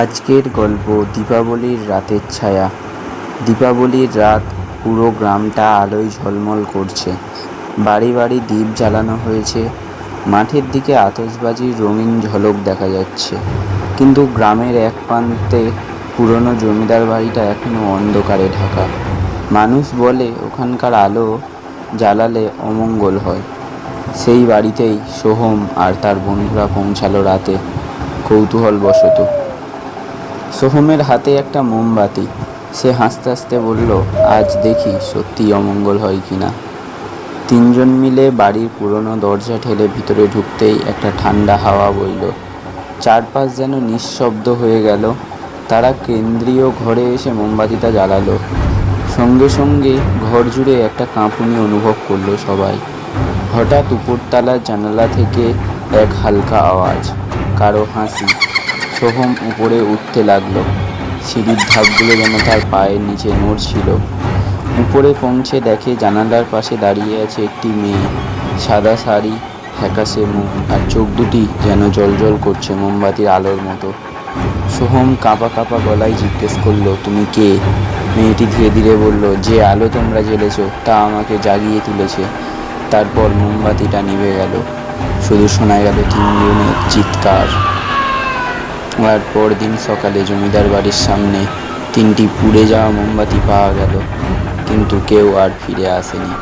আজকের গল্প দীপাবলির রাতের ছায়া। দীপাবলির রাত, পুরো গ্রামটা আলোয় ঝলমল করছে। বাড়ি বাড়ি দীপ জ্বালানো হয়েছে, মাঠের দিকে আতশবাজির রঙিন ঝলক দেখা যাচ্ছে। কিন্তু গ্রামের এক প্রান্তে পুরনো জমিদার বাড়িটা এখনো অন্ধকারে ঢাকা। মানুষ বলে ওখানকার আলো জ্বালালে অমঙ্গল হয়। সেই বাড়িতেই সোহম আর তার বন্ধুরা পৌঁছালো রাতে, কৌতূহলবশত। সোহমের হাতে একটা মোমবাতি। সে হাসতে হাসতে বলল, আজ দেখি সত্যি অমঙ্গল হয় কিনা। তিনজন মিলে বাড়ির পুরনো দরজা ঠেলে ভিতরে ঢুকতেই একটা ঠান্ডা হাওয়া বইল। চারপাশ যেন নিঃশব্দ হয়ে গেল। তারা কেন্দ্রীয় ঘরে এসে মোমবাতিটা জ্বালালো। সঙ্গে সঙ্গে ঘর জুড়ে একটা কাঁপুনি অনুভব করলো সবাই। হঠাৎ উপরতলার জানালা থেকে এক হালকা আওয়াজ, কারো হাসি। সোহম উপরে উঠতে লাগলো। সিঁড়ির ধাপগুলো যেন তার পায়ের নিচে নড়ছিল। উপরে পৌঁছে দেখে জানালার পাশে দাঁড়িয়ে আছে একটি মেয়ে। সাদা শাড়ি, ফ্যাকাশে মুখ, আর চোখ দুটি যেন জ্বলজ্বল করছে মোমবাতির আলোর মতো। সোহম কাঁপা কাঁপা গলায় জিজ্ঞেস করলো, তুমি কে? মেয়েটি ধীরে ধীরে বলল, যে আলো তোমরা জ্বেলেছ তা আমাকে জাগিয়ে তুলেছে। তারপর মোমবাতিটা নিভে গেল। শুধু শোনা গেল তিনজনের চিৎকার। আর পরদিন সকালে জমিদার বাড়ির সামনে 3টি পুড়ে যাওয়া মোমবাতি পাওয়া গেল, কিন্তু কেউ আর ফিরে আসেনি।